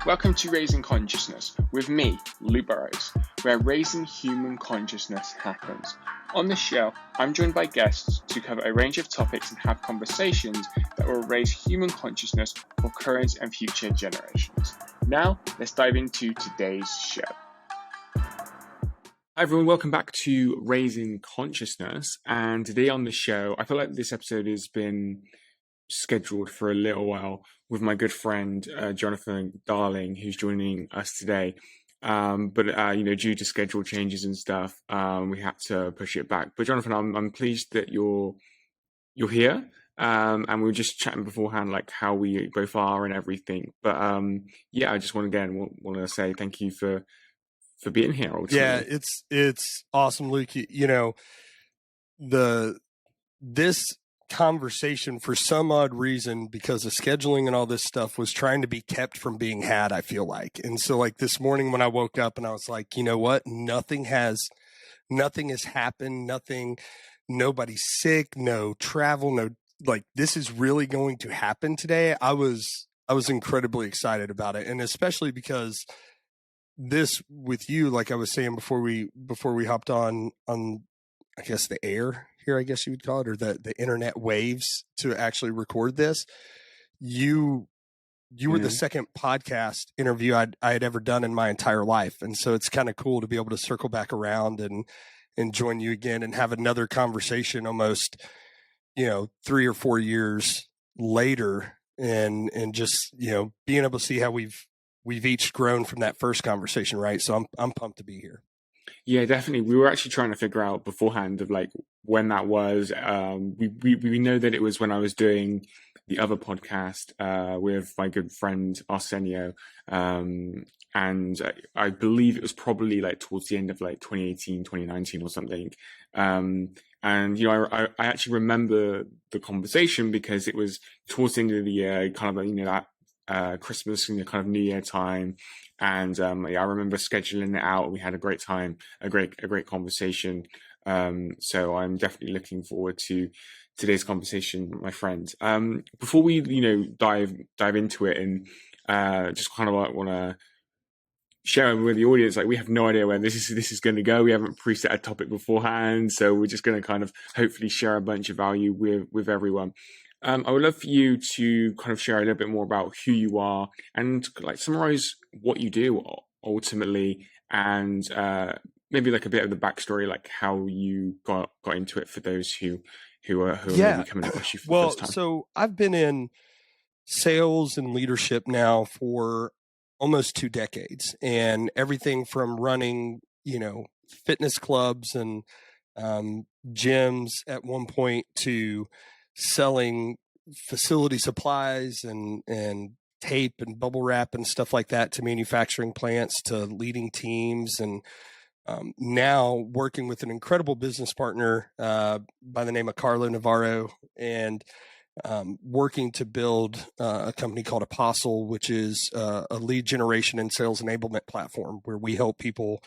Welcome to Raising Consciousness with me, Lou Burrows, where raising human consciousness happens. On this show, I'm joined by guests to cover a range of topics and have conversations that will raise human consciousness for current and future generations. Now, let's dive into today's show. Hi everyone, welcome back to Raising Consciousness. And today on the show, I feel like this episode has been scheduled for a little while with my good friend Jonathan Darling, who's joining us today. But due to schedule changes and stuff, we had to push it back. But Jonathan, I'm pleased that you're here. And we were just chatting beforehand, like how we both are and everything. But I just want to say thank you for being here. Ultimately. Yeah, it's awesome, Luke. This conversation, for some odd reason, because of scheduling and all this stuff, was trying to be kept from being had, I feel like. And so like this morning when I woke up and I was like, you know what? Nothing has happened. Nobody's sick, no travel, no, like this is really going to happen today. I was incredibly excited about it. And especially because this with you, like I was saying before we hopped on I guess the air here, I guess you would call it, or the internet waves to actually record this. You were the second podcast interview I had ever done in my entire life. And so it's kind of cool to be able to circle back around and join you again and have another conversation almost, 3 or 4 years later, and just, being able to see how we've each grown from that first conversation. Right. So I'm pumped to be here. Yeah, definitely. We were actually trying to figure out beforehand of like when that was. We know that it was when I was doing the other podcast with my good friend Arsenio, and I believe it was probably like towards the end of like 2018, 2019 or something. And I actually remember the conversation because it was towards the end of the year, kind of that Christmas and kind of New Year time. And I remember scheduling it out. We had a great time, a great conversation. So I'm definitely looking forward to today's conversation, my friend. Before we, dive into it, and just kind of like want to share with the audience, like we have no idea where this is going to go. We haven't preset a topic beforehand, so we're just going to kind of hopefully share a bunch of value with everyone. I would love for you to kind of share a little bit more about who you are and like summarize what you do ultimately, and maybe like a bit of the backstory, like how you got into it for those who are maybe coming across you for the first time. So I've been in sales and leadership now for almost 2 decades, and everything from running, fitness clubs and gyms at one point to selling facility supplies and tape and bubble wrap and stuff like that to manufacturing plants, to leading teams, and now working with an incredible business partner by the name of Carlo Navarro, and working to build a company called Apostle, which is a lead generation and sales enablement platform where we help people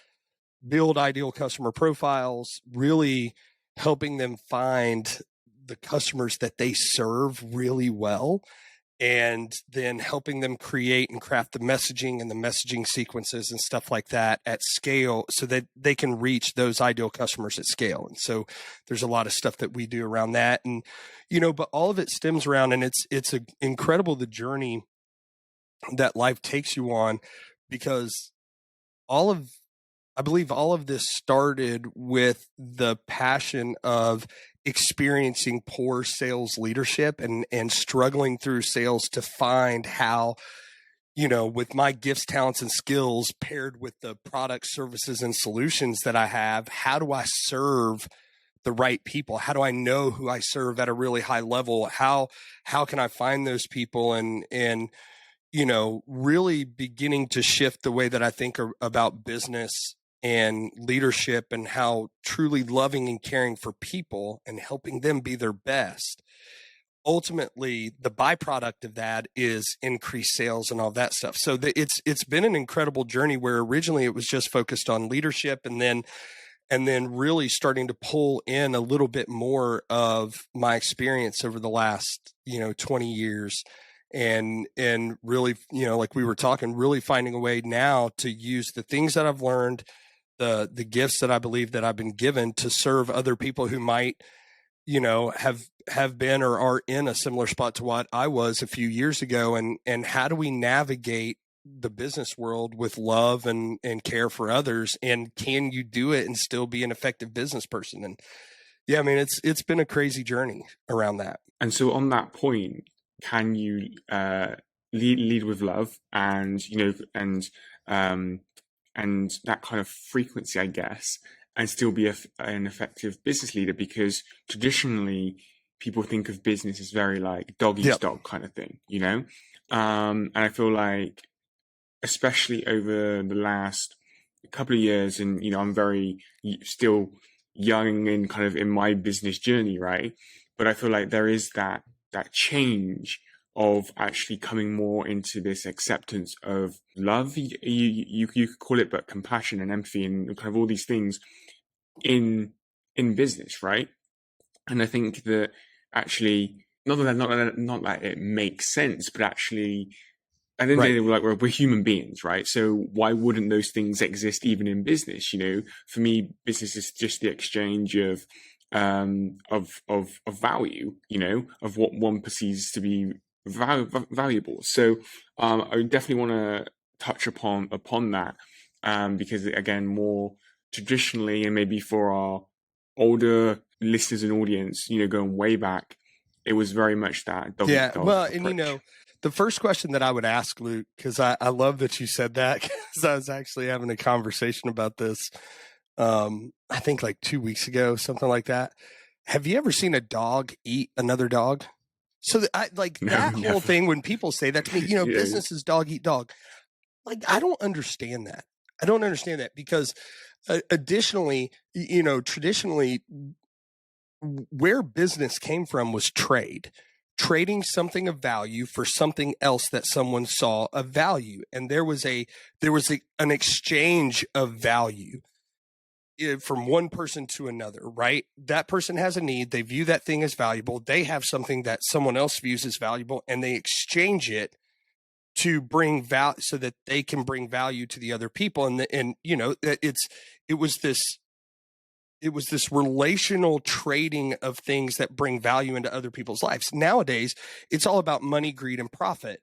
build ideal customer profiles, really helping them find the customers that they serve really well, and then helping them create and craft the messaging and the messaging sequences and stuff like that at scale so that they can reach those ideal customers at scale. And so there's a lot of stuff that we do around that. And, but all of it stems around, and it's incredible, the journey that life takes you on, because I believe all of this started with the passion of experiencing poor sales leadership and struggling through sales to find how, with my gifts, talents, and skills paired with the products, services, and solutions that I have, how do I serve the right people? How do I know who I serve at a really high level? How can I find those people? And really beginning to shift the way that I think about business and leadership, and how truly loving and caring for people and helping them be their best. Ultimately, the byproduct of that is increased sales and all that stuff. So it's been an incredible journey where originally it was just focused on leadership, and then really starting to pull in a little bit more of my experience over the last, 20 years and really, like we were talking, really finding a way now to use the things that I've learned, the gifts that I believe that I've been given to serve other people who might, have been or are in a similar spot to what I was a few years ago. And how do we navigate the business world with love and care for others? And can you do it and still be an effective business person? And yeah, I mean, it's been a crazy journey around that. And so on that point, can you lead with love and um, and that kind of frequency, I guess, and still be an effective business leader? Because traditionally, people think of business as very like dog eats Yep. dog kind of thing, and I feel like, especially over the last couple of years, and I'm very still young in kind of in my business journey, right? But I feel like there is that change of actually coming more into this acceptance of love. You could call it, but compassion and empathy and kind of all these things in business, right? And I think that actually, not that it makes sense, but actually at the end of the day, we're human beings, right? So why wouldn't those things exist even in business? For me, business is just the exchange of value, of what one perceives to be valuable. So I would definitely want to touch upon that, because again, more traditionally, and maybe for our older listeners and audience, going way back, it was very much that dog eat dog Well, approach. and the first question that I would ask, Luke, because I love that you said that, because I was actually having a conversation about this, I think like 2 weeks ago, something like that. Have you ever seen a dog eat another dog? So No, that whole never. thing, when people say that to me, Yeah. business is dog eat dog. Like, I don't understand that. I don't understand that because additionally, traditionally, where business came from was trading something of value for something else that someone saw of value. And there was an exchange of value from one person to another, right? That person has a need. They view that thing as valuable. They have something that someone else views as valuable, and they exchange it to bring value so that they can bring value to the other people. And it was this relational trading of things that bring value into other people's lives. Nowadays, it's all about money, greed, and profit.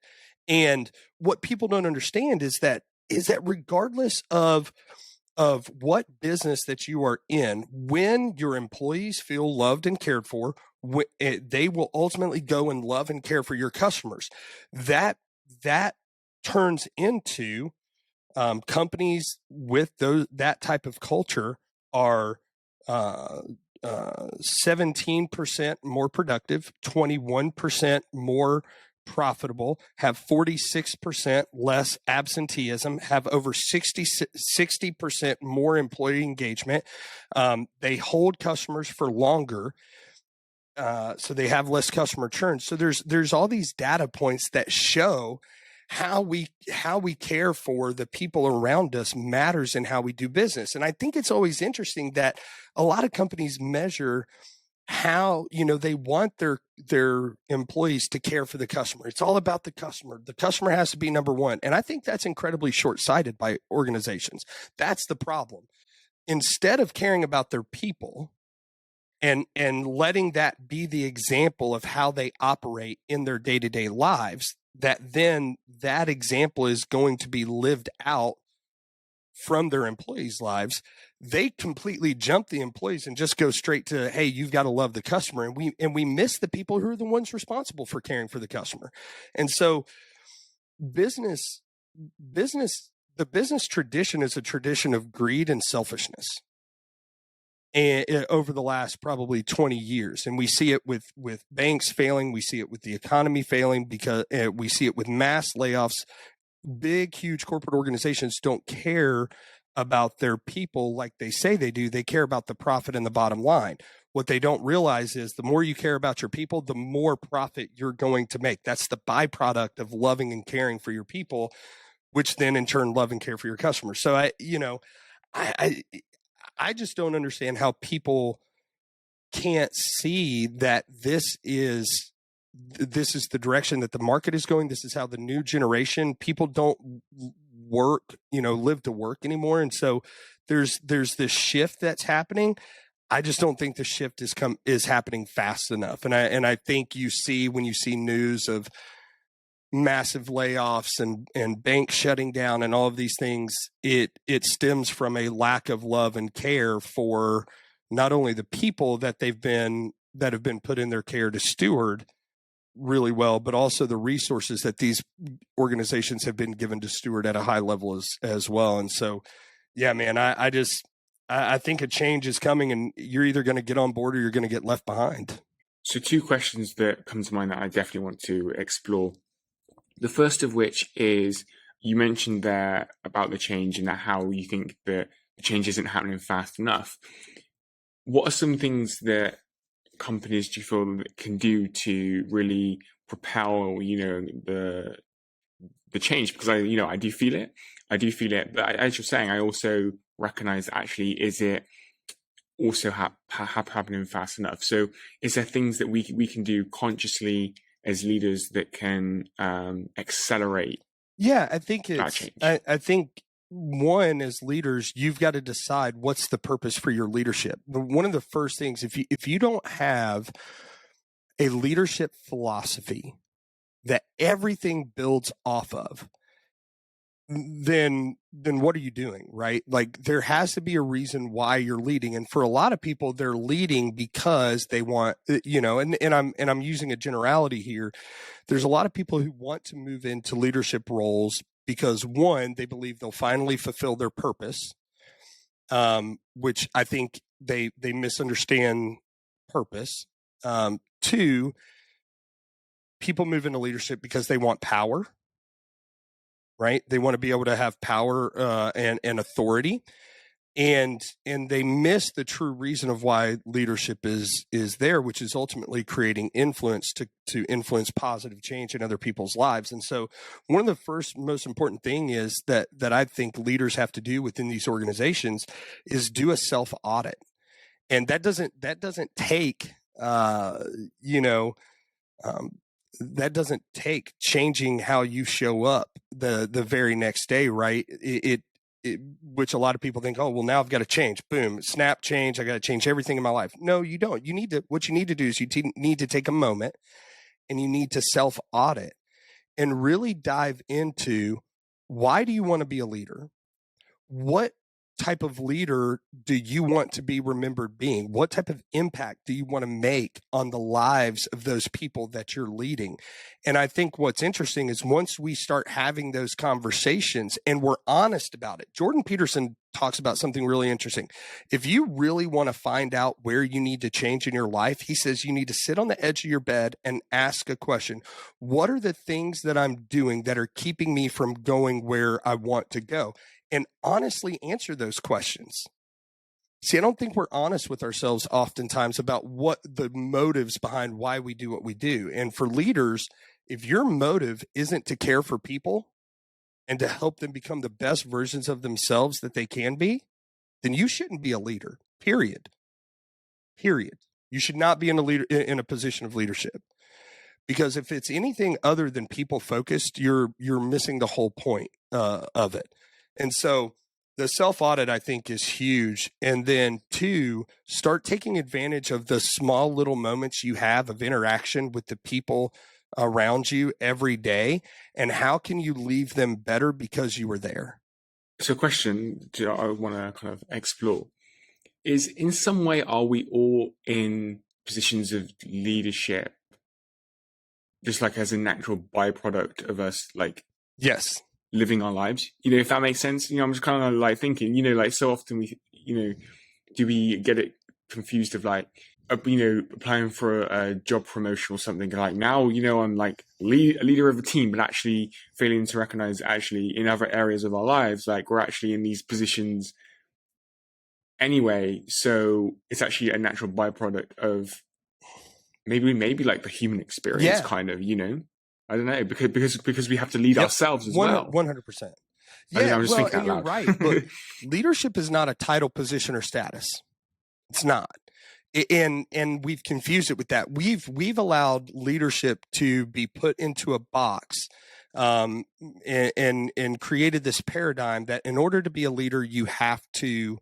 And what people don't understand is that regardless of what business that you are in, when your employees feel loved and cared for, they will ultimately go and love and care for your customers. That turns into companies with that type of culture are 17% more productive, 21% more profitable, have 46% less absenteeism, have over 60% more employee engagement. They hold customers for longer. So they have less customer churn. So there's all these data points that show how we care for the people around us matters in how we do business. And I think it's always interesting that a lot of companies measure how, they want their employees to care for the customer. It's all about the customer. The customer has to be number one. And I think that's incredibly short-sighted by organizations. That's the problem. Instead of caring about their people and letting that be the example of how they operate in their day-to-day lives, that example is going to be lived out from their employees' lives, they completely jump the employees and just go straight to, hey, you've got to love the customer. And we miss the people who are the ones responsible for caring for the customer. And so the business tradition is a tradition of greed and selfishness. And over the last probably 20 years. And we see it with banks failing. We see it with the economy failing, because we see it with mass layoffs. Big, huge corporate organizations don't care about their people like they say they do. They care about the profit and the bottom line. What they don't realize is the more you care about your people, the more profit you're going to make. That's the byproduct of loving and caring for your people, which then in turn love and care for your customers. So I just don't understand how people can't see that this is this is the direction that the market is going. This is how the new generation, people don't work, live to work anymore. And so there's this shift that's happening. I just don't think the shift is happening fast enough. And I think when you see news of massive layoffs and banks shutting down and all of these things, it stems from a lack of love and care for not only the people that have been put in their care to steward really well, but also the resources that these organizations have been given to steward at a high level as well. And so, yeah, man, I think a change is coming, and you're either going to get on board or you're going to get left behind. So 2 questions that come to mind that I definitely want to explore. The first of which is, you mentioned there about the change and how you think that the change isn't happening fast enough. What are some things that companies do you feel that can do to really propel, the change? Because I do feel it. But as you're saying, I also recognize that actually, is it also happening fast enough? So is there things that we can do consciously as leaders that can accelerate? Yeah, I think that change? I think one, as leaders, you've got to decide what's the purpose for your leadership. One of the first things, if you don't have a leadership philosophy that everything builds off of, then what are you doing, right? Like, there has to be a reason why you're leading. And for a lot of people, they're leading because they want, and I'm using a generality here. There's a lot of people who want to move into leadership roles because, one, they believe they'll finally fulfill their purpose, which I think they misunderstand purpose. 2, people move into leadership because they want power. Right? They want to be able to have power and authority, and they miss the true reason of why leadership is there, which is ultimately creating influence to influence positive change in other people's lives. And so, one of the first most important thing is that I think leaders have to do within these organizations is do a self audit, and that doesn't take that doesn't take changing how you show up the very next day, right? It which a lot of people think, oh, well, now I've got to change. Boom, snap change. I got to change everything in my life. No, you don't. What you need to do is need to take a moment and you need to self audit and really dive into, why do you want to be a leader? What type of leader do you want to be remembered being? What type of impact do you want to make on the lives of those people that you're leading? And I think what's interesting is, once we start having those conversations and we're honest about it, Jordan Peterson talks about something really interesting. If you really want to find out where you need to change in your life, he says you need to sit on the edge of your bed and ask a question. What are the things that I'm doing that are keeping me from going where I want to go? And honestly answer those questions. See, I don't think we're honest with ourselves oftentimes about what the motives behind why we do what we do. And for leaders, if your motive isn't to care for people and to help them become the best versions of themselves that they can be, then you shouldn't be a leader, period. You should not be in a position of leadership. Because if it's anything other than people focused, you're missing the whole point of it. And so the self-audit, I think, is huge. And then 2, start taking advantage of the small little moments you have of interaction with the people around you every day. And how can you leave them better because you were there? So a question I want to kind of explore is, in some way, are we all in positions of leadership just like as a natural byproduct of us, like, yes, living our lives, if that makes sense? I'm just kind of like thinking, like, so often we, do we get it confused of like, applying for a job promotion or something, like, now, I'm like a leader of a team, but actually failing to recognize actually in other areas of our lives, like, we're actually in these positions anyway. So it's actually a natural byproduct of maybe like the human experience, kind of, I don't know, because we have to lead ourselves as well. 100%. Yeah, I'm just thinking out you're loud. Right. Look, leadership is not a title, position, or status. It's not. And we've confused it with that. We've allowed leadership to be put into a box, and created this paradigm that in order to be a leader, you have to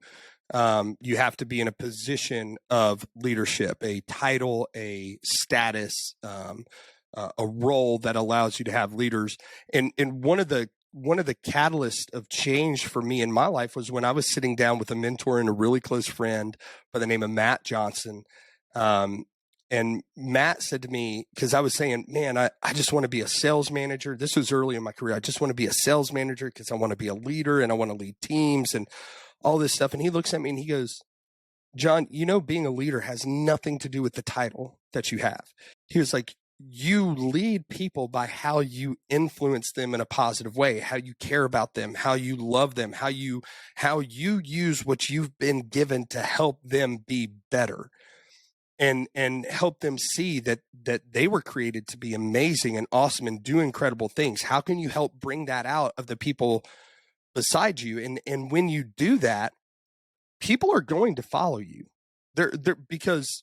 be in a position of leadership, a title, a status, a role that allows you to have leaders. And one of the catalysts of change for me in my life was when I was sitting down with a mentor and a really close friend by the name of Matt Johnson. And Matt said to me, because I was saying, man, I just want to be a sales manager. This was early in my career. I just want to be a sales manager because I want to be a leader and I want to lead teams and all this stuff. And he looks at me and he goes, John, being a leader has nothing to do with the title that you have. He was like, you lead people by how you influence them in a positive way, how you care about them, how you love them, how you use what you've been given to help them be better and help them see that they were created to be amazing and awesome and do incredible things. How can you help bring that out of the people beside you? And when you do that, people are going to follow you. They're because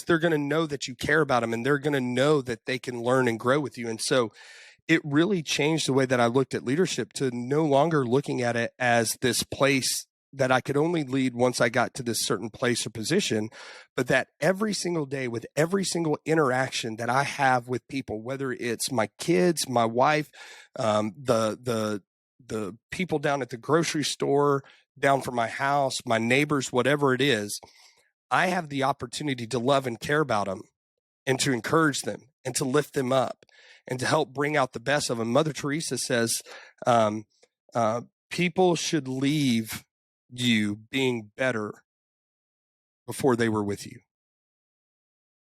they're going to know that you care about them and they're going to know that they can learn and grow with you. And so it really changed the way that I looked at leadership, to no longer looking at it as this place that I could only lead once I got to this certain place or position, but that every single day, with every single interaction that I have with people, whether it's my kids, my wife, the people down at the grocery store, down from my house, my neighbors, whatever it is, I have the opportunity to love and care about them and to encourage them and to lift them up and to help bring out the best of them. Mother Teresa says, people should leave you being better before they were with you.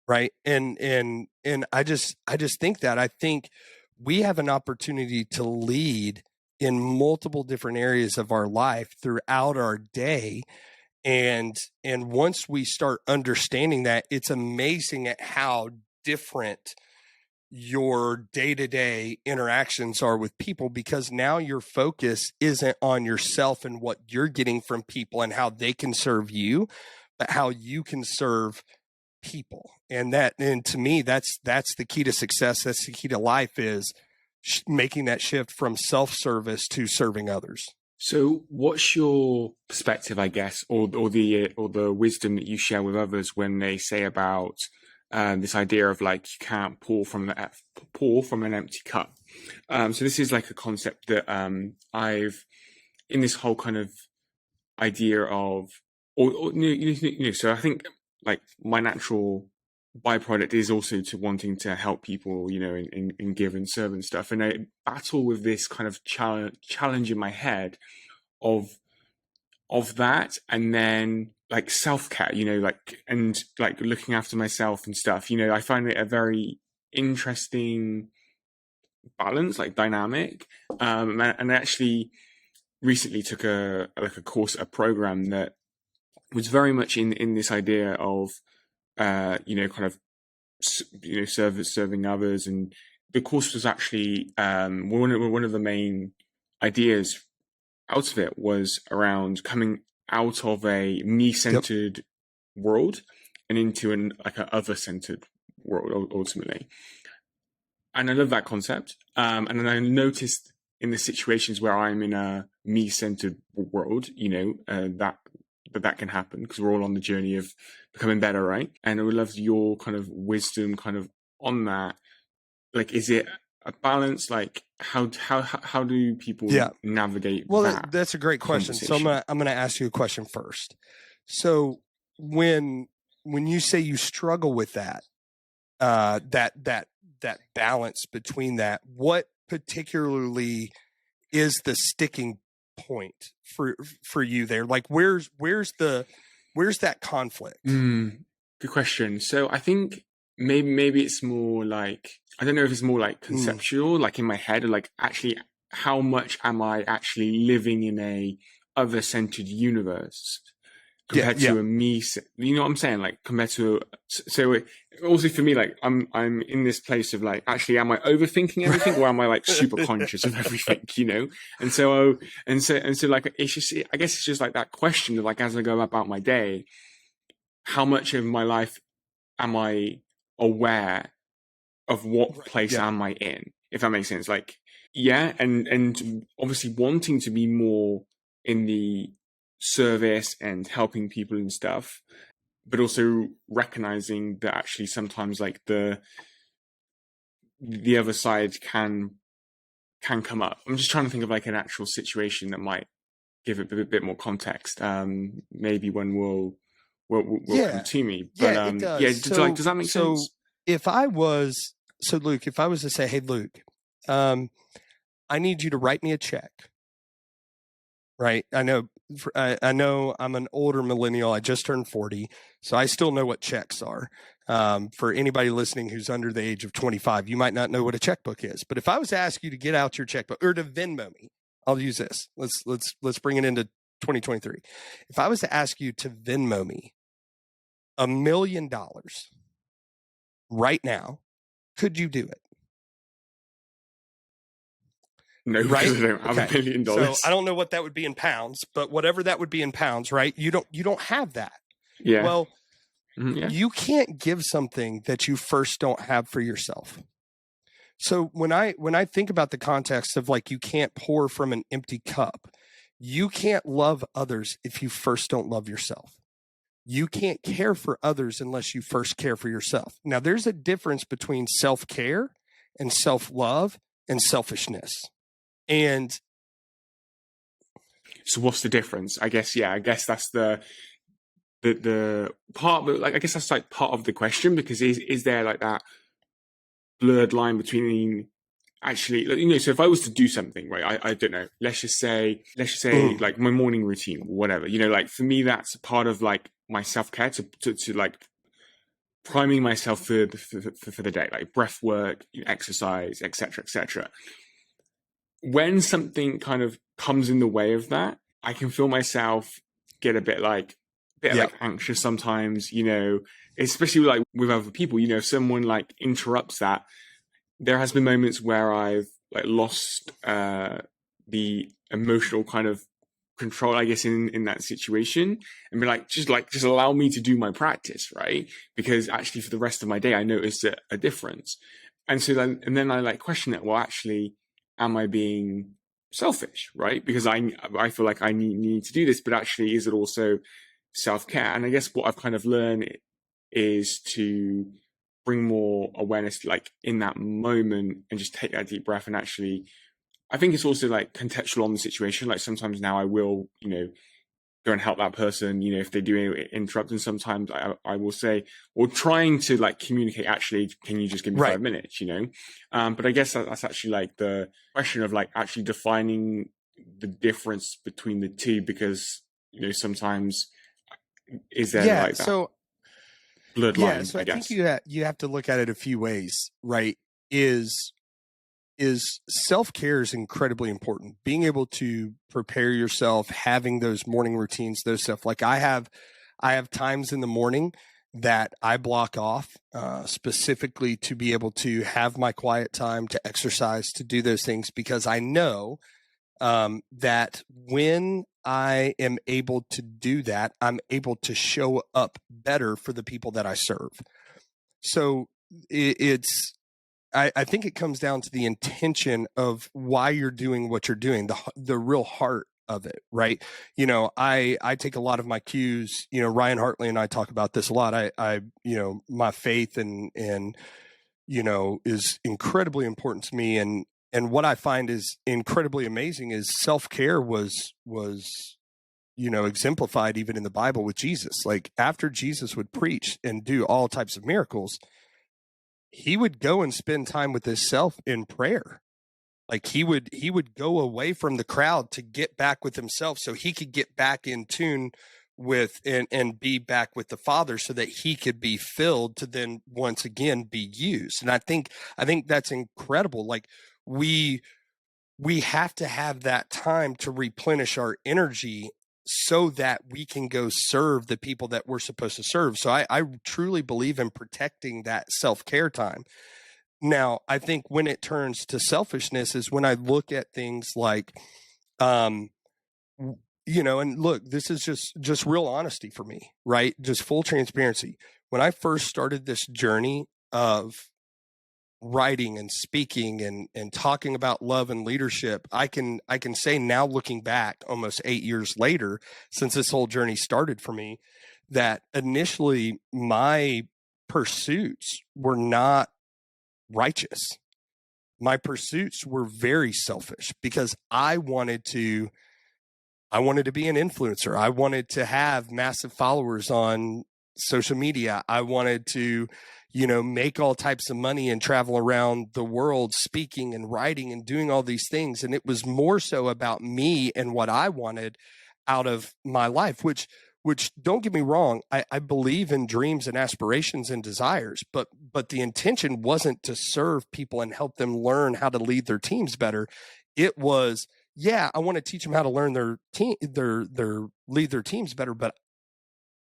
Right. And I just think that I think we have an opportunity to lead in multiple different areas of our life throughout our day. And once we start understanding that, it's amazing at how different your day-to-day interactions are with people, because now your focus isn't on yourself and what you're getting from people and how they can serve you, but how you can serve people. And to me, that's the key to success. That's the key to life, is making that shift from self-service to serving others. So what's your perspective, I guess, or the wisdom that you share with others when they say about this idea of like, you can't pour from an empty cup? So this is like a concept that I've, in this whole kind of idea of, so I think like my natural byproduct is also to wanting to help people, in give and serve and stuff. And I battle with this kind of challenge in my head of that, and then like self-care, and like looking after myself and stuff. I find it a very interesting balance, like dynamic. And I actually recently took a program that was very much in this idea of kind of serving others. And the course was actually one of the main ideas out of it was around coming out of a me-centered world and into an other-centered world ultimately. And I love that concept. And then I noticed in the situations where I'm in a me-centered world, that can happen because we're all on the journey of becoming better, right? And I would love your kind of wisdom kind of on that. Like, is it a balance? Like, how do people navigate that? That's a great question. So I'm gonna ask you a question first. So when you say you struggle with that balance between that, what particularly is the sticking point for you there? Like, where's that conflict? Good question. So I think maybe it's more like, I don't know if it's more like conceptual, like in my head, or like actually how much am I actually living in a other-centered universe compared to a me, you know what I'm saying? Like compared to, so also for me, like I'm in this place of like, actually, am I overthinking everything or am I like super conscious of everything, And so like, it's just, I guess it's just like that question of like, as I go about my day, how much of my life am I aware of what Right. place Yeah. am I in, if that makes sense. Like, yeah, and obviously wanting to be more in the service and helping people and stuff, but also recognizing that actually sometimes like the other side can come up. I'm just trying to think of like an actual situation that might give it a bit more context. Maybe when will come Yeah. to me. But Yeah, it yeah, does. does that make So sense? if I was, so Luke, if I was to say, hey, Luke, um, I need you to write me a check, right? I know I'm an older millennial. I just turned 40, so I still know what checks are. For anybody listening who's under the age of 25, you might not know what a checkbook is. But if I was to ask you to get out your checkbook or to Venmo me, I'll use this. Let's bring it into 2023. If I was to ask you to Venmo me $1 million right now, could you do it? No, Right? because I don't have Okay. So $1 million. I don't know what that would be in pounds, but whatever that would be in pounds, right? You don't have that. Yeah. Well, Yeah. you can't give something that you first don't have for yourself. So when I think about the context of like you can't pour from an empty cup, you can't love others if you first don't love yourself. You can't care for others unless you first care for yourself. Now there's a difference between self-care and self-love and selfishness. And So what's the difference? I guess, yeah, I guess that's the part, but like I guess that's like part of the question, because is there like that blurred line between actually, like, so if I was to do something, right, I don't know, let's just say mm, like my morning routine or whatever, like for me that's part of like my self-care to like priming myself for the day, like breath work, exercise, etc. When something kind of comes in the way of that, I can feel myself get yeah, a bit like anxious sometimes, especially like with other people. If someone like interrupts that, there has been moments where I've like lost the emotional kind of control, I guess, in that situation, and be like just allow me to do my practice, right? Because actually for the rest of my day I noticed a difference. And then I like question it. Well, actually, am I being selfish, right? Because I feel like I need to do this, but actually is it also self-care? And I guess what I've kind of learned is to bring more awareness like in that moment and just take that deep breath. And actually I think it's also like contextual on the situation. Like sometimes now I will go and help that person, if they do interrupt. And sometimes I will say, or trying to like communicate, actually, can you just give me right. 5 minutes? But I guess that's actually like the question of like actually defining the difference between the two, because sometimes is there Yeah. like that So blurred yeah. line, So I I think guess. you have to look at it a few ways, right? Is self-care is incredibly important. Being able to prepare yourself, having those morning routines, those stuff. Like I have times in the morning that I block off specifically to be able to have my quiet time, to exercise, to do those things, because I know that when I am able to do that, I'm able to show up better for the people that I serve. So it's I think it comes down to the intention of why you're doing what you're doing, the real heart of it, right? I take a lot of my cues. Ryan Hartley and I talk about this a lot. My faith and is incredibly important to me, and what I find is incredibly amazing is self-care was exemplified even in the Bible with Jesus. Like after Jesus would preach and do all types of miracles, he would go and spend time with himself in prayer. Like he would go away from the crowd to get back with himself so he could get back in tune with and be back with the Father so that he could be filled to then once again be used. And I think that's incredible. Like we we have to have that time to replenish our energy so that we can go serve the people that we're supposed to serve. So I truly believe in protecting that self-care time. Now, I think when it turns to selfishness is when I look at things like, um, and look, this is just real honesty for me, right? Just full transparency. When I first started this journey of writing and speaking and talking about love and leadership, I can say now, looking back almost 8 years later, since this whole journey started for me, that initially my pursuits were not righteous. My pursuits were very selfish because I wanted to be an influencer. I wanted to have massive followers on social media. I wanted to, make all types of money and travel around the world speaking and writing and doing all these things. And it was more so about me and what I wanted out of my life, which don't get me wrong, I believe in dreams and aspirations and desires, but the intention wasn't to serve people and help them learn how to lead their teams better. It was, yeah, I want to teach them how to learn their lead their teams better, but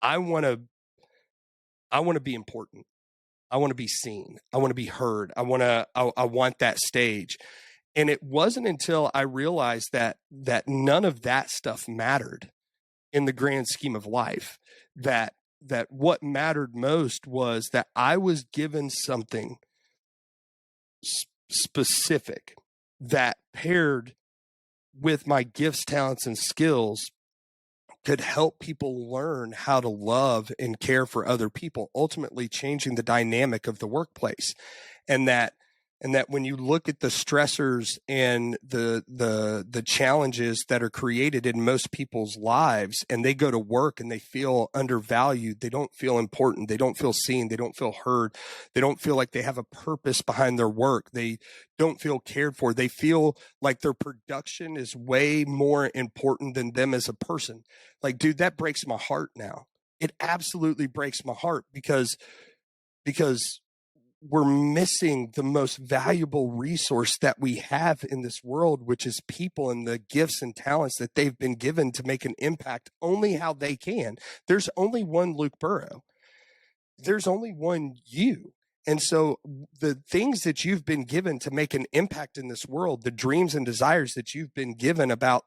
I want to be important. I want to be seen. I want to be heard. I want that stage. And it wasn't until I realized that none of that stuff mattered in the grand scheme of life, that what mattered most was that I was given something specific that paired with my gifts, talents, and skills could help people learn how to love and care for other people, ultimately changing the dynamic of the workplace. And that when you look at the stressors and the challenges that are created in most people's lives, and they go to work and they feel undervalued, they don't feel important, they don't feel seen, they don't feel heard, they don't feel like they have a purpose behind their work, they don't feel cared for, they feel like their production is way more important than them as a person. Like, dude, that breaks my heart now. It absolutely breaks my heart because we're missing the most valuable resource that we have in this world, which is people and the gifts and talents that they've been given to make an impact only how they can. There's only one Luke Burrow. There's only one you. And so the things that you've been given to make an impact in this world, the dreams and desires that you've been given about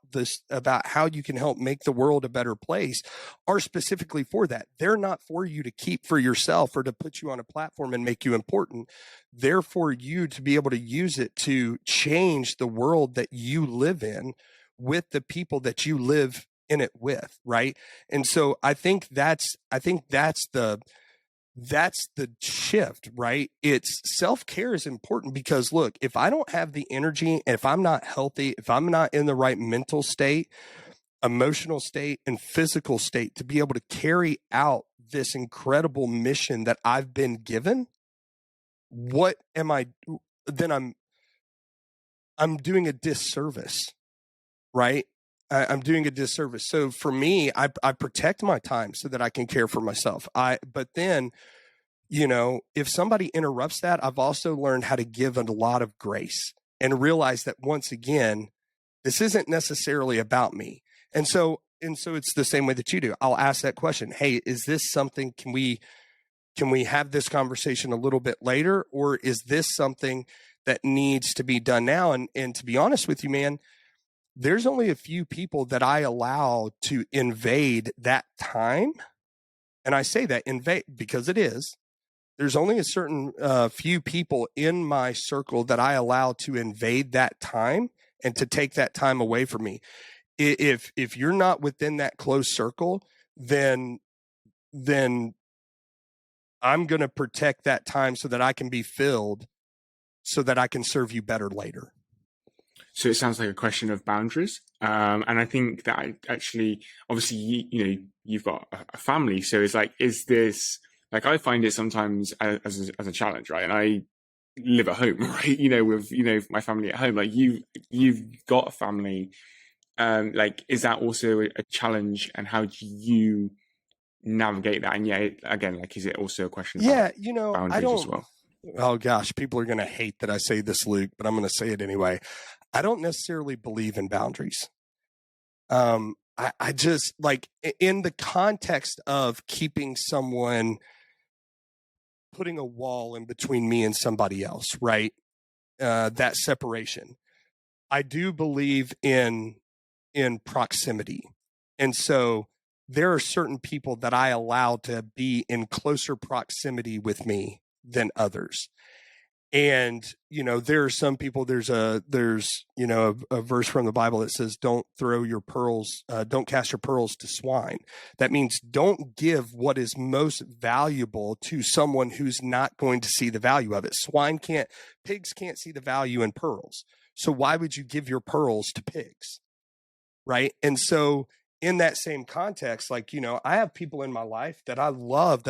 how you can help make the world a better place, are specifically for that. They're not for you to keep for yourself or to put you on a platform and make you important. They're for you to be able to use it to change the world that you live in with the people that you live in it with, right? And so I think that's the shift, right? It's self-care is important because look, if I don't have the energy, if I'm not healthy, if I'm not in the right mental state, emotional state, and physical state to be able to carry out this incredible mission that I've been given, what am I, then I'm doing a disservice, right? I'm doing a disservice. So for me, I protect my time so that I can care for myself. But then, if somebody interrupts that, I've also learned how to give a lot of grace and realize that once again, this isn't necessarily about me. And so it's the same way that you do. I'll ask that question. Hey, is this something, can we have this conversation a little bit later? Or is this something that needs to be done now? And to be honest with you, man, there's only a few people that I allow to invade that time. And I say that invade because it is. There's only a certain few people in my circle that I allow to invade that time and to take that time away from me. If you're not within that close circle, then I'm going to protect that time so that I can be filled, so that I can serve you better later. So it sounds like a question of boundaries. And I think that actually, obviously, you've got a family. So it's like, is this, like, I find it sometimes as a challenge, right? And I live at home, right? With, my family at home, like you've got a family. Like, is that also a challenge, and how do you navigate that? And yeah, again, like, is it also a question about boundaries as well? Oh gosh, people are going to hate that I say this, Luke, but I'm going to say it anyway. I don't necessarily believe in boundaries. I just, like, in the context of keeping someone, putting a wall in between me and somebody else, right? That separation. I do believe in proximity. And so there are certain people that I allow to be in closer proximity with me than others. And, there are some people, there's a verse from the Bible that says, don't cast your pearls to swine. That means don't give what is most valuable to someone who's not going to see the value of it. Pigs can't see the value in pearls. So why would you give your pearls to pigs? Right. And so in that same context, I have people in my life that I love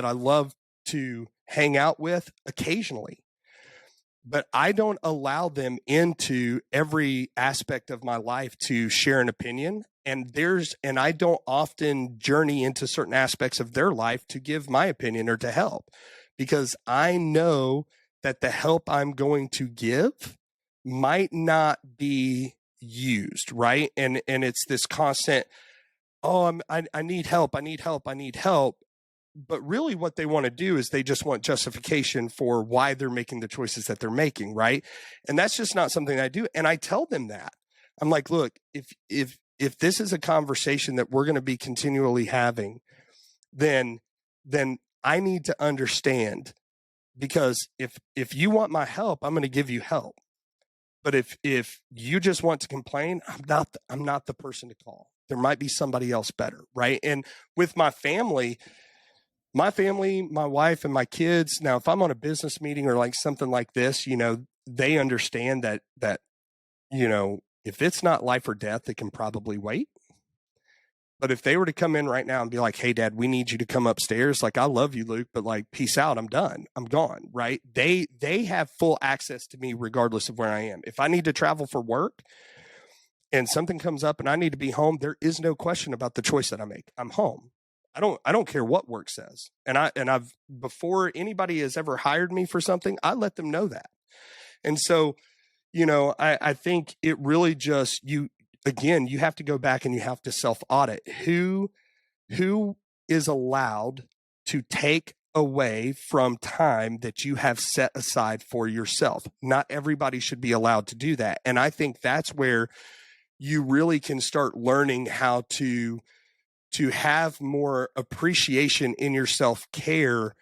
to hang out with occasionally, but I don't allow them into every aspect of my life to share an opinion. And I don't often journey into certain aspects of their life to give my opinion or to help, because I know that the help I'm going to give might not be used. Right. And it's this constant, I need help. I need help. I need help. But really what they want to do is they just want justification for why they're making the choices that they're making, right? And that's just not something I do. And I tell them that. I'm like, look, if this is a conversation that we're going to be continually having, then I need to understand, because if you want my help, I'm going to give you help. But if you just want to complain, I'm not the person to call. There might be somebody else better, right? And with my family, my wife and my kids. Now, if I'm on a business meeting or like something like this, they understand that, if it's not life or death, it can probably wait. But if they were to come in right now and be like, hey, Dad, we need you to come upstairs. Like, I love you, Luke, but like, peace out. I'm done. I'm gone. Right. They have full access to me regardless of where I am. If I need to travel for work and something comes up and I need to be home, there is no question about the choice that I make. I'm home. I don't care what work says. And I've, before anybody has ever hired me for something, I let them know that. And so, I think it really just, you have to go back and you have to self-audit who is allowed to take away from time that you have set aside for yourself. Not everybody should be allowed to do that. And I think that's where you really can start learning how to have more appreciation in your self-care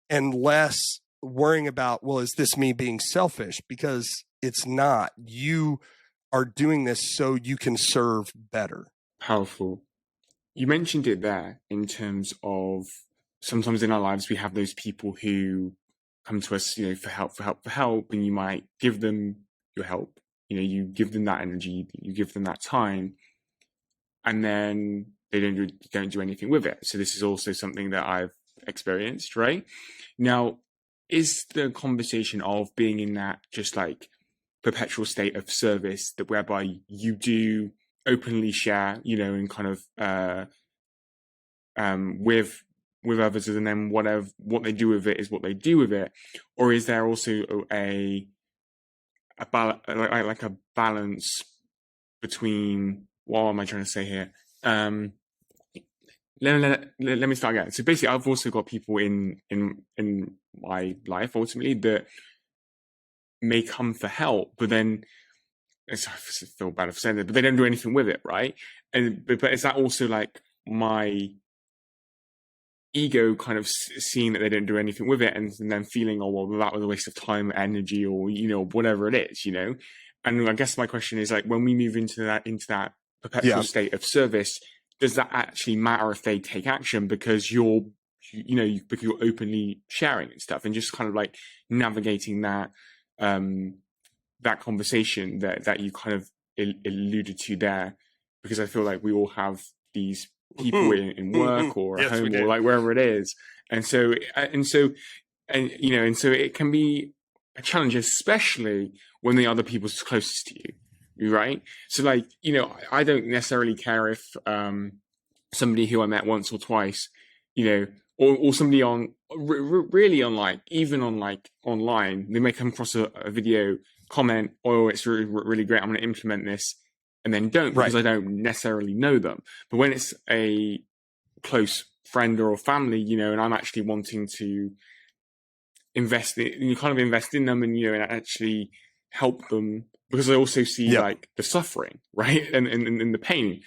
and less worrying about, well, is this me being selfish? Because it's not. You are doing this so you can serve better. Powerful. You mentioned it there in terms of sometimes in our lives we have those people who come to us, for help, and you might give them your help. You give them that energy, you give them that time, and then they don't do anything with it. So this is also something that I've experienced, right? Now, is the conversation of being in that just like perpetual state of service, that whereby you do openly share, and kind of with others, and then what they do with it is what they do with it, or is there also a balance between, what am I trying to say here? Let me start again. So basically, I've also got people in my life ultimately that may come for help, but then I feel bad for saying that, but they don't do anything with it, right? But is that also like my ego kind of seeing that they don't do anything with it, and then feeling, oh well, that was a waste of time, energy, or whatever it is, And I guess my question is, like, when we move into that perpetual state of service, does that actually matter if they take action because you're openly sharing and stuff, and just kind of like navigating that that conversation that you kind of alluded to there? Because I feel like we all have these people in work or at home or like wherever it is, and so it can be a challenge, especially when the other people's closest to you, right? So like, I don't necessarily care if somebody who I met once or twice, or somebody on really on like, even on like online, they may come across a video, comment, oh, it's really, really great, I'm going to implement this, and then don't, because I don't necessarily know them. But when it's a close friend or family, and I'm actually wanting to invest in them, and actually help them, because I also see like the suffering, right, and the pain.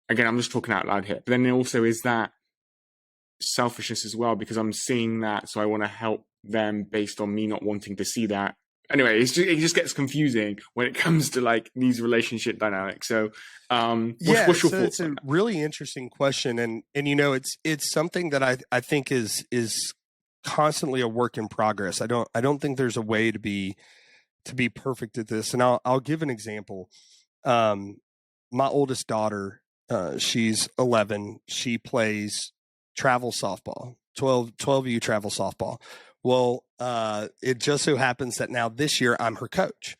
again, I'm just talking out loud here, but then there also is that selfishness as well, because I'm seeing that, so I want to help them based on me not wanting to see that. Anyway, it just gets confusing when it comes to like these relationship dynamics. So, what's your So it's thoughts on a that? really interesting question, and it's something that I think is constantly a work in progress. I don't think there's a way to be perfect at this, and I'll give an example. Um, my oldest daughter, she's 11. She plays travel softball, 12U travel softball. Well, it just so happens that now this year I'm her coach.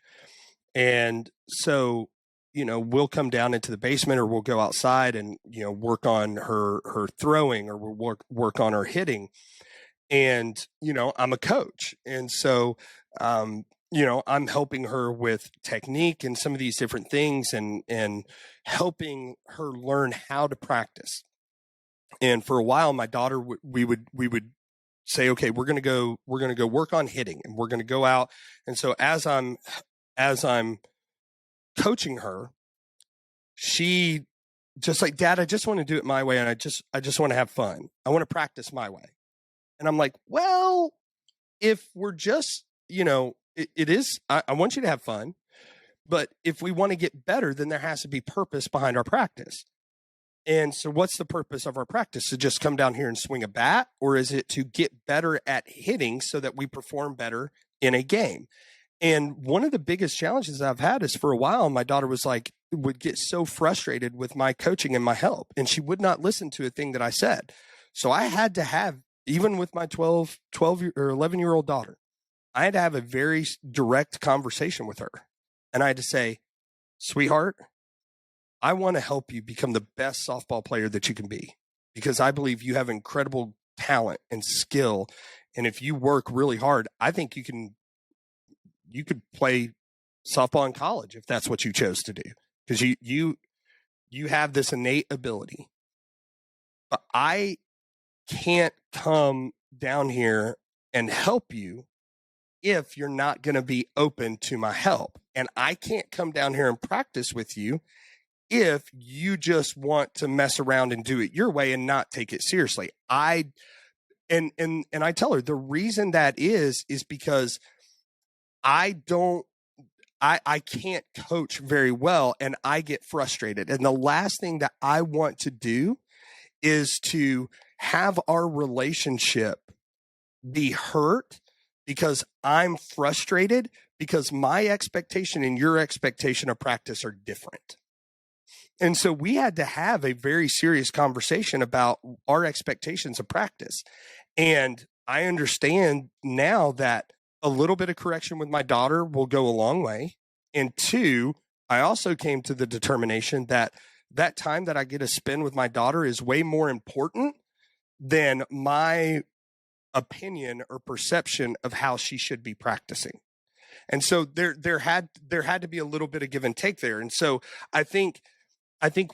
And so, we'll come down into the basement or we'll go outside and, work on her throwing, or we'll work on her hitting. And, I'm a coach. And so, I'm helping her with technique and some of these different things, and helping her learn how to practice. And for a while, my daughter, we would say, okay, we're going to go work on hitting, and we're going to go out. And so as I'm coaching her, she just like, Dad, I just want to do it my way. And I just want to have fun. I want to practice my way. And I'm like, well, if we're just, it is, I want you to have fun, but if we want to get better, then there has to be purpose behind our practice. And so what's the purpose of our practice? To just come down here and swing a bat? Or is it to get better at hitting so that we perform better in a game? And one of the biggest challenges I've had is, for a while, my daughter would get so frustrated with my coaching and my help, and she would not listen to a thing that I said. So I had to have, even with my 12 or 11-year-old daughter, I had to have a very direct conversation with her. And I had to say, sweetheart, I want to help you become the best softball player that you can be, because I believe you have incredible talent and skill. And if you work really hard, I think you could play softball in college if that's what you chose to do, because you have this innate ability. But I can't come down here and help you if you're not going to be open to my help. And I can't come down here and practice with you if you just want to mess around and do it your way and not take it seriously. And I tell her the reason that is because I can't coach very well, and I get frustrated. And the last thing that I want to do is to have our relationship be hurt because I'm frustrated, because my expectation and your expectation of practice are different. And so we had to have a very serious conversation about our expectations of practice. And I understand now that a little bit of correction with my daughter will go a long way. And two, I also came to the determination that that time that I get to spend with my daughter is way more important than my opinion or perception of how she should be practicing. And so there had to be a little bit of give and take there. And so I think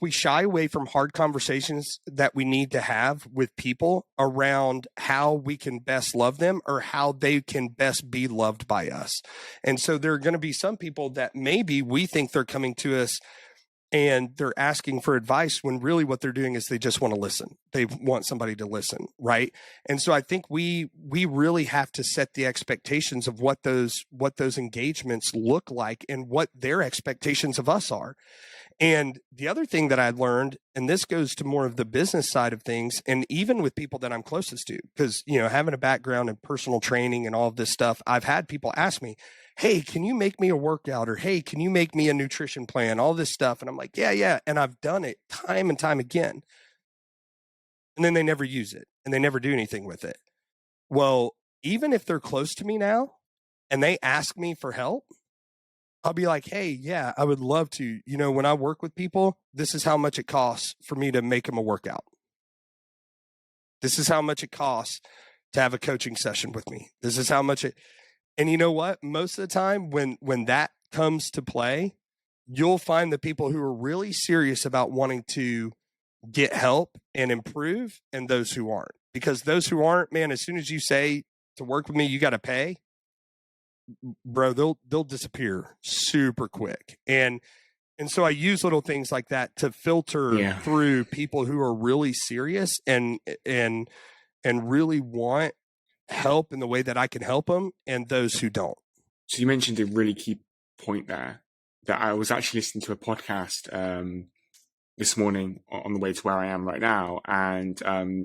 we shy away from hard conversations that we need to have with people around how we can best love them, or how they can best be loved by us. And so there are going to be some people that maybe we think they're coming to us and they're asking for advice, when really what they're doing is they just want to listen. They want somebody to listen, right? And so I think we really have to set the expectations of what those engagements look like and what their expectations of us are. And the other thing that I learned, and this goes to more of the business side of things, and even with people that I'm closest to, because, having a background in personal training and all of this stuff, I've had people ask me, hey, can you make me a workout? Or, hey, can you make me a nutrition plan? All this stuff. And I'm like, yeah. And I've done it time and time again. And then they never use it, and they never do anything with it. Well, even if they're close to me now and they ask me for help, I'll be like, hey, yeah, I would love to. When I work with people, this is how much it costs for me to make them a workout. This is how much it costs to have a coaching session with me. This is how much it. And you know what? Most of the time when that comes to play, you'll find the people who are really serious about wanting to get help and improve, and those who aren't. Because those who aren't, man, as soon as you say to work with me, you got to pay, bro, they'll disappear super quick. And so I use little things like that to filter Yeah. through people who are really serious and really want help in the way that I can help them, and those who don't. So you mentioned a really key point there, that I was actually listening to a podcast this morning on the way to where I am right now, and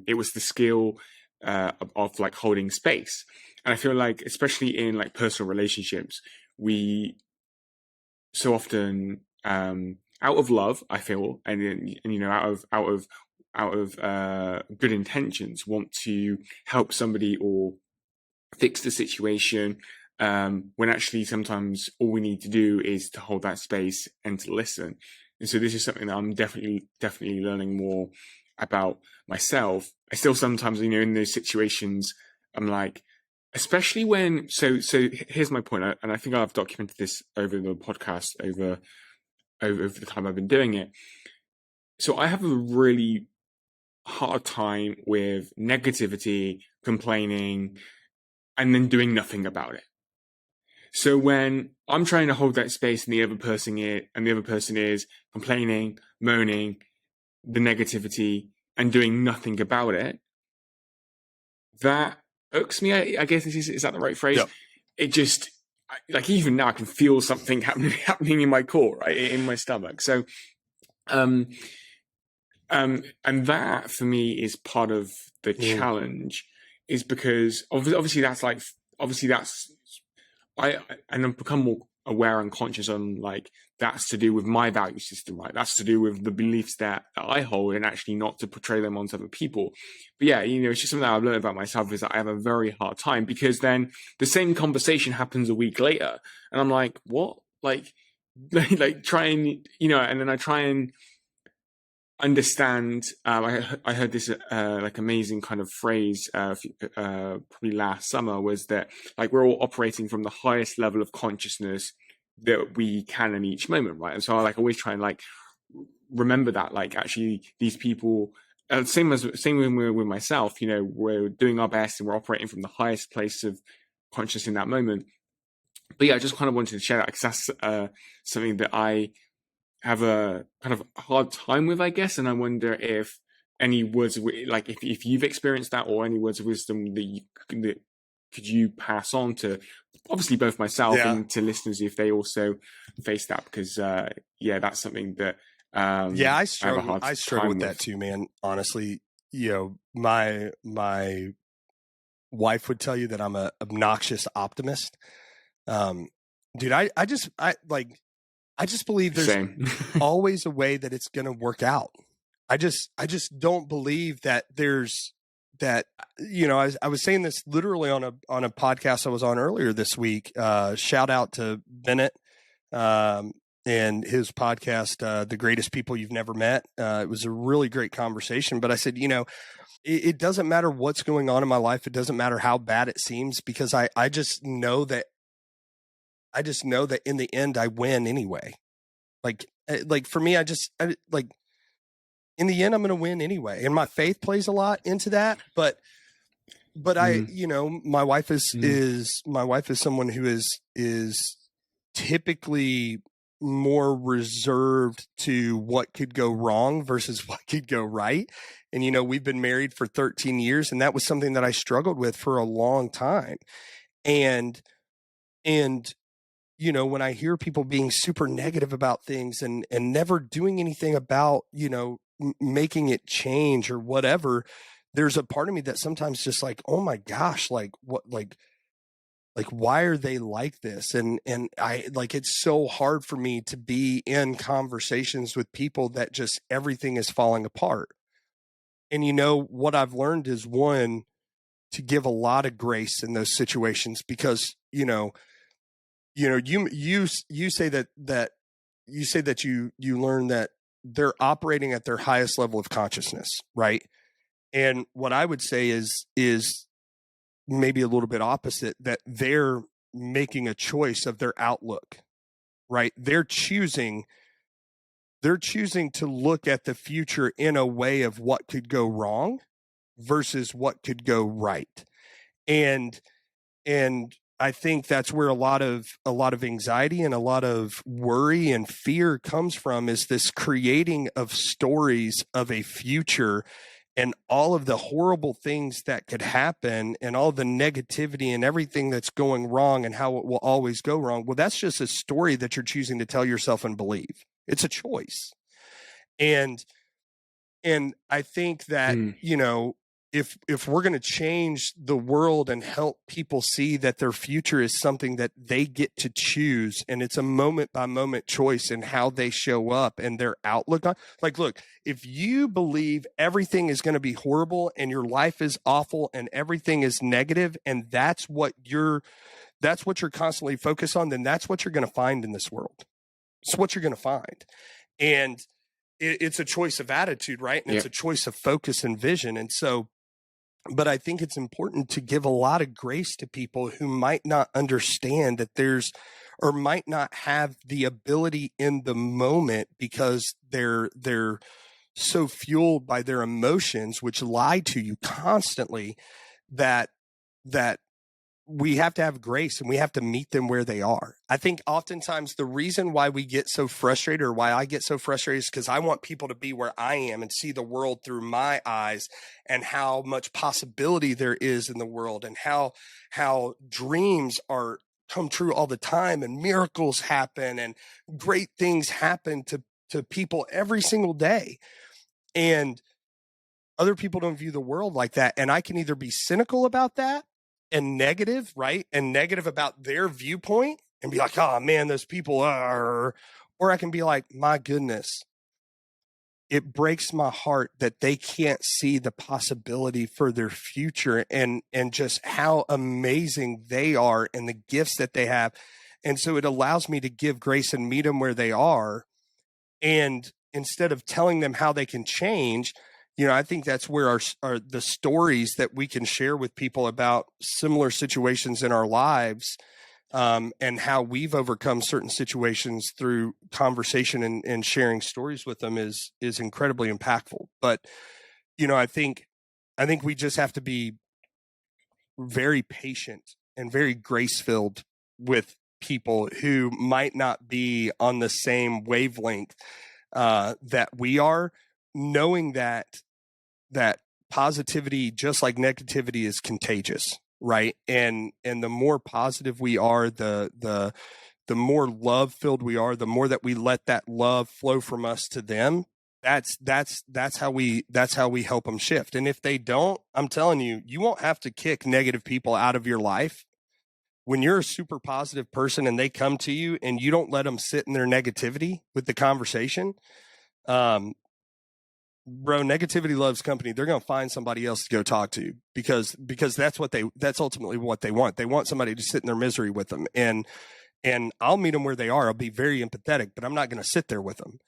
it was the skill of like holding space. And I feel like, especially in like personal relationships, we so often, out of love, I feel, and you know, out of good intentions, want to help somebody or fix the situation, when actually sometimes all we need to do is to hold that space and to listen. And so this is something that I'm definitely learning more about myself. I still sometimes, you know, in those situations, I'm like, especially when, so here's my point, and I think I've documented this over the podcast over the time I've been doing it. So I have a really hard time with negativity, complaining, and then doing nothing about it. So when I'm trying to hold that space and the other person is complaining, moaning, the negativity, and doing nothing about it, that irks me. I guess is that the right phrase? Yep. It just, like, even now I can feel something happening in my core, right, in my stomach. So, and that for me is part of the challenge, is because obviously that's and I've become more aware and conscious on, like, that's to do with my value system, right? That's to do with the beliefs that I hold, and actually not to portray them onto other people. But yeah, you know, it's just something that I've learned about myself, is that I have a very hard time, because then the same conversation happens a week later, and I'm like, what? Like trying, you know, and then I try and understand. I heard this like amazing kind of phrase probably last summer, was that, like, we're all operating from the highest level of consciousness that we can in each moment, right? And so I like always try and like remember that, like, actually these people, same with myself, you know, we're doing our best and we're operating from the highest place of consciousness in that moment. But yeah, I just kind of wanted to share that, because that's something that I have a kind of hard time with, I guess. And I wonder if any words of, like, if you've experienced that, or any words of wisdom that could you pass on to, obviously, both myself and to listeners, if they also face that, because yeah, that's something that I have a hard struggle time with that too, man. Honestly, you know, my wife would tell you that I'm a obnoxious optimist. Dude, I just believe there's Same. always a way that it's going to work out. I just don't believe that there's that, you know, I was saying this literally on a podcast I was on earlier this week. Shout out to Bennett and his podcast, The Greatest People You've Never Met. It was a really great conversation, but I said, you know, it doesn't matter what's going on in my life. It doesn't matter how bad it seems, because I just know that in the end I win anyway. Like for me, like in the end, I'm going to win anyway. And my faith plays a lot into that. But I, you know, my wife is someone who is typically more reserved to what could go wrong versus what could go right. And, you know, we've been married for 13 years, and that was something that I struggled with for a long time. And, you know, when I hear people being super negative about things and never doing anything about, you know, making it change or whatever, there's a part of me that sometimes just like, oh my gosh, like what, like why are they like this? And I, like, it's so hard for me to be in conversations with people that just everything is falling apart. And, you know, what I've learned is, one, to give a lot of grace in those situations, because, you say that you learn that they're operating at their highest level of consciousness, right? And what I would say is maybe a little bit opposite, that they're making a choice of their outlook, right? They're choosing to look at the future in a way of what could go wrong versus what could go right. And I think that's where a lot of anxiety and a lot of worry and fear comes from, is this creating of stories of a future and all of the horrible things that could happen and all the negativity and everything that's going wrong and how it will always go wrong. Well, that's just a story that you're choosing to tell yourself and believe. It's a choice. And I think that, Mm. if we're going to change the world and help people see that their future is something that they get to choose, and it's a moment by moment choice in how they show up and their outlook on, like, look, if you believe everything is going to be horrible and your life is awful and everything is negative, and that's what you're constantly focused on, then that's what you're going to find in this world. It's what you're going to find. And it's a choice of attitude, right? And Yeah. it's a choice of focus and vision. And so, but I think it's important to give a lot of grace to people who might not understand that or might not have the ability in the moment, because they're so fueled by their emotions, which lie to you constantly, that that we have to have grace and we have to meet them where they are. I think oftentimes the reason why we get so frustrated, or why I get so frustrated, is because I want people to be where I am and see the world through my eyes, and how much possibility there is in the world, and how dreams are come true all the time, and miracles happen and great things happen to people every single day. And other people don't view the world like that. And I can either be cynical about that and negative, right? And negative about their viewpoint and be like, oh man, those people are, or I can be like, my goodness, it breaks my heart that they can't see the possibility for their future, and just how amazing they are and the gifts that they have. And so it allows me to give grace and meet them where they are. And instead of telling them how they can change, I think that's where our the stories that we can share with people about similar situations in our lives, and how we've overcome certain situations through conversation and sharing stories with them is incredibly impactful. But I think we just have to be very patient and very grace filled with people who might not be on the same wavelength that we are, knowing that positivity, just like negativity, is contagious, right? And the more positive we are, the more love filled we are, the more that we let that love flow from us to them. That's how we help them shift. And if they don't, I'm telling you, you won't have to kick negative people out of your life. When you're a super positive person and they come to you and you don't let them sit in their negativity with the conversation, um, bro, negativity loves company. They're going to find somebody else to go talk to, because that's ultimately what they want. They want somebody to sit in their misery with them. And I'll meet them where they are. I'll be very empathetic, but I'm not going to sit there with them.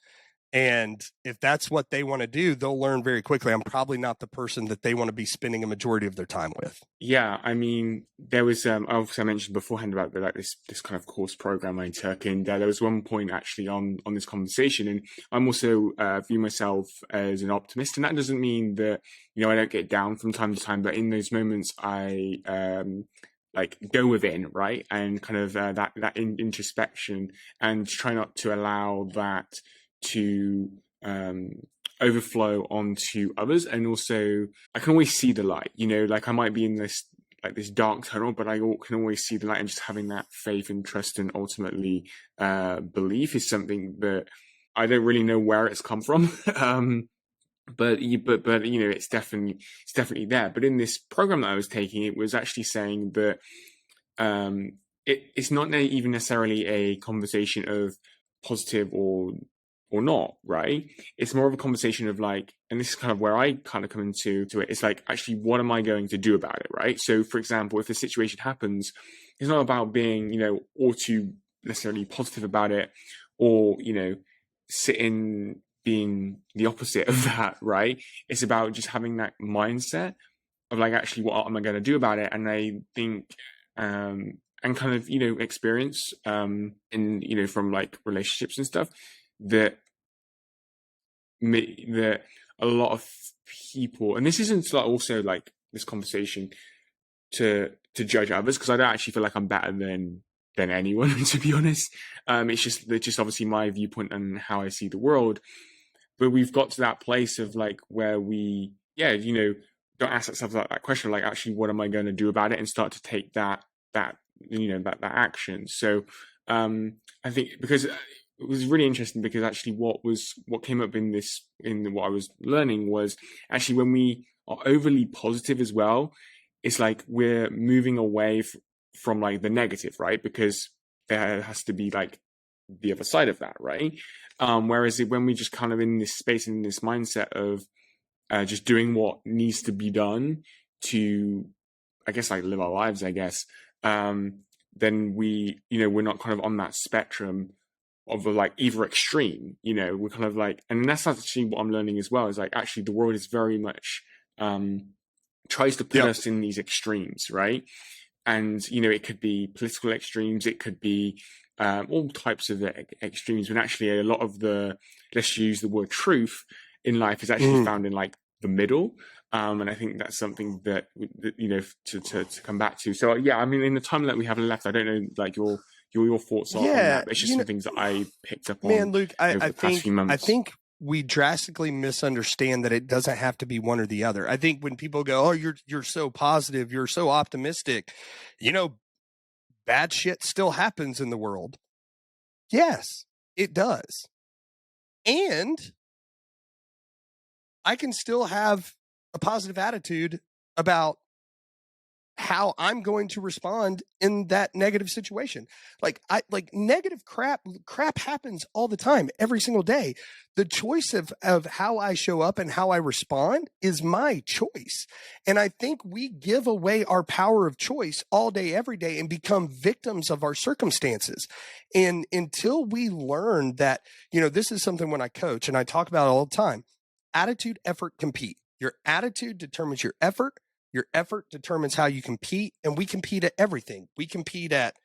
And if that's what they want to do, they'll learn very quickly. I'm probably not the person that they want to be spending a majority of their time with. Yeah, I mean, there was obviously I mentioned beforehand about this kind of course program I took, and there was one point actually on this conversation, and I'm also view myself as an optimist, and that doesn't mean that I don't get down from time to time, but in those moments I like go within, right, and kind of that introspection, and try not to allow that to um overflow onto others. And also I can always see the light, like I might be in this dark tunnel, but I can always see the light, and just having that faith and trust and ultimately belief is something that I don't really know where it's come from. But it's definitely there. But in this program that I was taking, it was actually saying that it's not even necessarily a conversation of positive or not, right? It's more of a conversation of like, and this is kind of where I kind of come into it. It's like, actually, what am I going to do about it, right? So, for example, if a situation happens, it's not about being, all too necessarily positive about it, or sitting being the opposite of that, right? It's about just having that mindset of like, actually, what am I going to do about it? And I think and kind of experience in from like relationships and stuff, that that a lot of people, and this isn't like also like this conversation, to judge others, because I don't actually feel like I'm better than anyone, to be honest. It's just obviously my viewpoint and how I see the world. But we've got to that place of like where we, yeah, don't ask ourselves that question, like actually, what am I going to do about it, and start to take that that action. So I think, because it was really interesting, because actually what came up in what I was learning was actually when we are overly positive as well, it's like we're moving away from like the negative, right? Because there has to be like the other side of that, right? Whereas when we just kind of in this space, in this mindset of just doing what needs to be done to, I guess, like live our lives, I guess, then we're not kind of on that spectrum of like either extreme. We're kind of like, and that's actually what I'm learning as well, is like actually the world is very much tries to put us in these extremes, right? And it could be political extremes, it could be all types of extremes, when actually a lot of let's use the word truth in life is actually found in like the middle. And I think that's something that to come back to. So yeah, I mean, in the time that we have left, I don't know like your thoughts on that, but it's just some things that I picked up on, Luke, over the past few months. I think we drastically misunderstand that it doesn't have to be one or the other. I think when people go, "Oh, you're so positive, you're so optimistic," bad shit still happens in the world. Yes, it does. And I can still have a positive attitude about how I'm going to respond in that negative situation. Like negative crap happens all the time, every single day. The choice of how I show up and how I respond is my choice. And I think we give away our power of choice all day, every day, and become victims of our circumstances. And until we learn that, this is something when I coach and I talk about it all the time: attitude, effort, compete. Your attitude determines your effort. Your effort determines how you compete, and we compete at everything. We compete at